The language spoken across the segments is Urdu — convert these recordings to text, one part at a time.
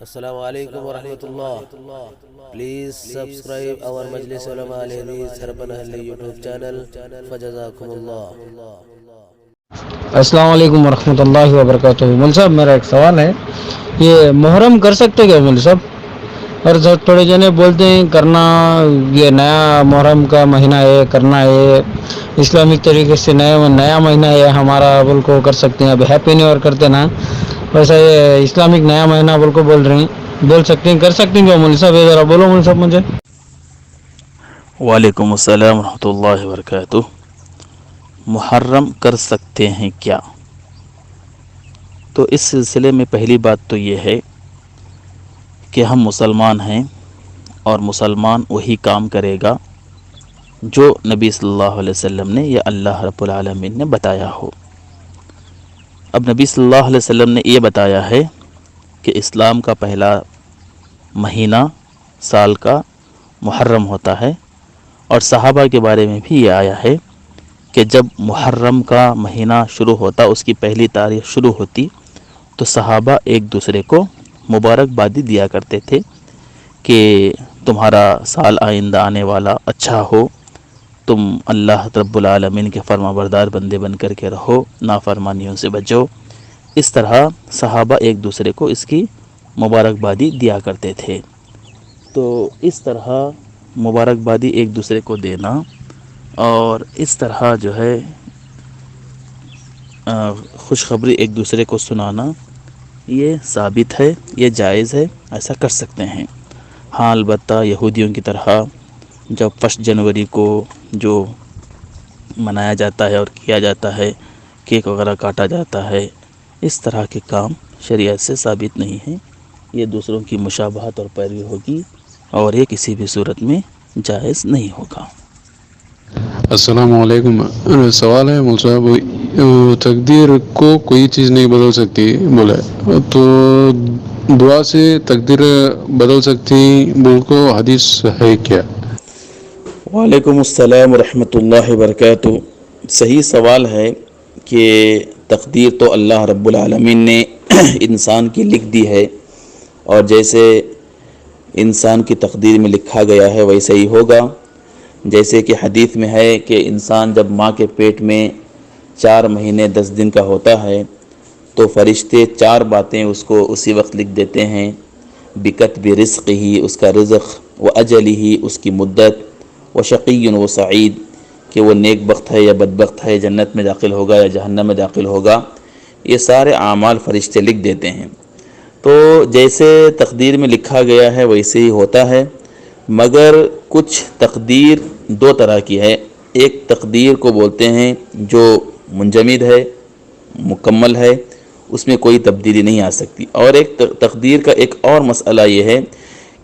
السلام علیکم ورحمۃ اللہ. پلیز سبسکرائب our مجلس علماء الحدیث ہربن اہلی یوٹیوب چینل. فجزاکم اللہ. السلام علیکم ورحمۃ اللہ وبرکاتہ. مول صاحب میرا ایک سوال ہے، یہ محرم کر سکتے کیا مول صاحب؟ اور تھوڑے جنے بولتے ہیں کرنا، یہ نیا محرم کا مہینہ ہے، کرنا ہے اسلامک طریقے سے، نیا مہینہ ہے ہمارا، بول کو کر سکتے ہیں. اب ہیپی نیو ایئر کرتے نا، ویسا یہ اسلامک نیا مہینہ بول کو بول رہے ہیں، بول سکتے ہیں، کر سکتے ہیں کیا مول صاحب؟ یہ ذرا بولو مول صاحب مجھے. وعلیکم السلام ورحمۃ اللہ وبرکاتہ. محرم کر سکتے ہیں کیا؟ تو اس سلسلے میں پہلی بات تو یہ ہے کہ ہم مسلمان ہیں، اور مسلمان وہی کام کرے گا جو نبی صلی اللہ علیہ وسلم نے یا اللہ رب العالمین نے بتایا ہو. اب نبی صلی اللہ علیہ وسلم نے یہ بتایا ہے کہ اسلام کا پہلا مہینہ سال کا محرم ہوتا ہے، اور صحابہ کے بارے میں بھی یہ آیا ہے کہ جب محرم کا مہینہ شروع ہوتا، اس کی پہلی تاریخ شروع ہوتی، تو صحابہ ایک دوسرے کو مبارکبادی دیا کرتے تھے کہ تمہارا سال آئندہ آنے والا اچھا ہو، تم اللہ رب العالمین کے فرما بردار بندے بن کر کے رہو، نافرمانیوں سے بچو. اس طرح صحابہ ایک دوسرے کو اس کی مبارکبادی دیا کرتے تھے. تو اس طرح مبارکبادی ایک دوسرے کو دینا اور اس طرح جو ہے خوشخبری ایک دوسرے کو سنانا، یہ ثابت ہے، یہ جائز ہے، ایسا کر سکتے ہیں. ہاں البتہ یہودیوں کی طرح جب 1 جنوری کو جو منایا جاتا ہے اور کیا جاتا ہے، کیک وغیرہ کاٹا جاتا ہے، اس طرح کے کام شریعت سے ثابت نہیں ہیں. یہ دوسروں کی مشابہت اور پیروی ہوگی، اور یہ کسی بھی صورت میں جائز نہیں ہوگا. السلام علیکم. سوال ہے مول صاحب، تقدیر کو کوئی چیز نہیں بدل سکتی بولے، تو دعا سے تقدیر بدل سکتی بول کو حدیث ہے کیا؟ وعلیکم السلام ورحمۃ اللہ وبرکاتہ. صحیح سوال ہے کہ تقدیر تو اللہ رب العالمین نے انسان کی لکھ دی ہے، اور جیسے انسان کی تقدیر میں لکھا گیا ہے ویسے ہی ہوگا. جیسے کہ حدیث میں ہے کہ انسان جب ماں کے پیٹ میں 4 مہینے 10 دن کا ہوتا ہے، تو فرشتے 4 باتیں اس کو اسی وقت لکھ دیتے ہیں. بکتب رزق ہی، اس کا رزق، و اجل ہی، اس کی مدت، و شقی و سعید، کہ وہ نیک بخت ہے یا بدبخت ہے، جنت میں داخل ہوگا یا جہنم میں داخل ہوگا. یہ سارے اعمال فرشتے لکھ دیتے ہیں. تو جیسے تقدیر میں لکھا گیا ہے ویسے ہی ہوتا ہے، مگر کچھ تقدیر 2 طرح کی ہے. ایک تقدیر کو بولتے ہیں جو منجمد ہے، مکمل ہے، اس میں کوئی تبدیلی نہیں آ سکتی. اور ایک تقدیر کا ایک اور مسئلہ یہ ہے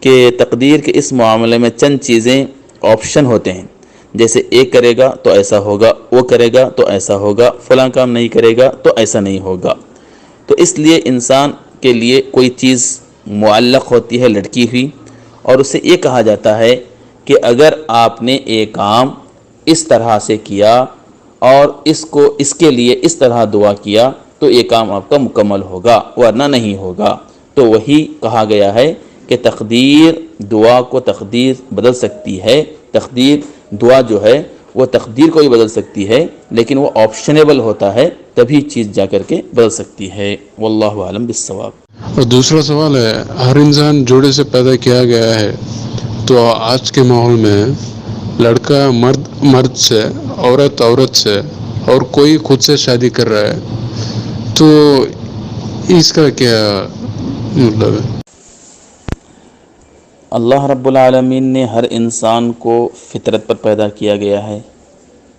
کہ تقدیر کے اس معاملے میں چند چیزیں آپشن ہوتے ہیں. جیسے ایک کرے گا تو ایسا ہوگا، وہ کرے گا تو ایسا ہوگا، فلاں کام نہیں کرے گا تو ایسا نہیں ہوگا. تو اس لیے انسان کے لیے کوئی چیز معلق ہوتی ہے، لٹکی ہوئی، اور اسے یہ کہا جاتا ہے کہ اگر آپ نے ایک کام اس طرح سے کیا اور اس کے لیے اس طرح دعا کیا تو یہ کام آپ کا مکمل ہوگا، ورنہ نہیں ہوگا. تو وہی کہا گیا ہے کہ تقدیر دعا کو تقدیر بدل سکتی ہے. تقدیر دعا جو ہے وہ تقدیر کو بھی بدل سکتی ہے، لیکن وہ آپشنیبل ہوتا ہے، تبھی چیز جا کر کے بدل سکتی ہے. واللہ عالم بالصواب. اور دوسرا سوال ہے، ہر انسان جوڑے سے پیدا کیا گیا ہے، تو آج کے ماحول میں لڑکا مرد سے، عورت سے، اور کوئی خود سے شادی کر رہا ہے، تو اس کا کیا مطلب ہے؟ اللہ رب العالمین نے ہر انسان کو فطرت پر پیدا کیا گیا ہے.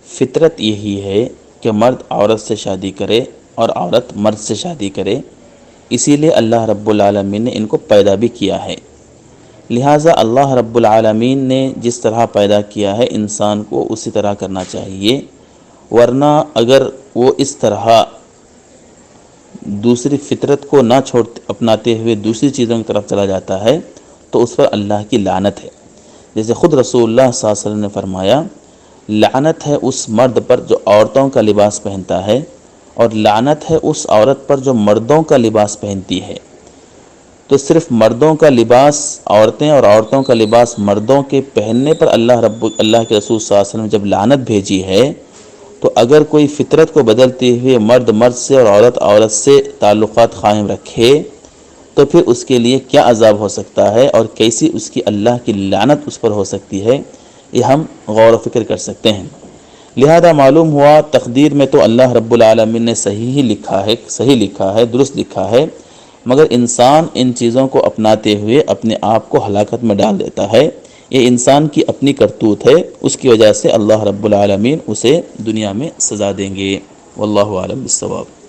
فطرت یہی ہے کہ مرد عورت سے شادی کرے اور عورت مرد سے شادی کرے. اسی لیے اللہ رب العالمین نے ان کو پیدا بھی کیا ہے. لہٰذا اللہ رب العالمین نے جس طرح پیدا کیا ہے انسان کو اسی طرح کرنا چاہیے، ورنہ اگر وہ اس طرح دوسری فطرت کو نہ اپناتے ہوئے دوسری چیزوں کی طرف چلا جاتا ہے تو اس پر اللہ کی لعنت ہے. جیسے خود رسول اللہ صلی اللہ علیہ وسلم نے فرمایا، لعنت ہے اس مرد پر جو عورتوں کا لباس پہنتا ہے، اور لعنت ہے اس عورت پر جو مردوں کا لباس پہنتی ہے. تو صرف مردوں کا لباس عورتیں اور عورتوں کا لباس مردوں کے پہننے پر اللہ کے رسول صلی اللہ علیہ وسلم جب لعنت بھیجی ہے، تو اگر کوئی فطرت کو بدلتے ہوئے مرد مرد سے اور عورت عورت سے تعلقات قائم رکھے تو پھر اس کے لیے کیا عذاب ہو سکتا ہے اور کیسی اس کی اللہ کی لعنت اس پر ہو سکتی ہے، یہ ہم غور و فکر کر سکتے ہیں۔ لہذا معلوم ہوا تقدیر میں تو اللہ رب العالمین نے صحیح لکھا ہے، درست لکھا ہے، مگر انسان ان چیزوں کو اپناتے ہوئے اپنے آپ کو ہلاکت میں ڈال دیتا ہے۔ یہ انسان کی اپنی کرتوت ہے، اس کی وجہ سے اللہ رب العالمین اسے دنیا میں سزا دیں گے۔ واللہ اعلم بالصواب۔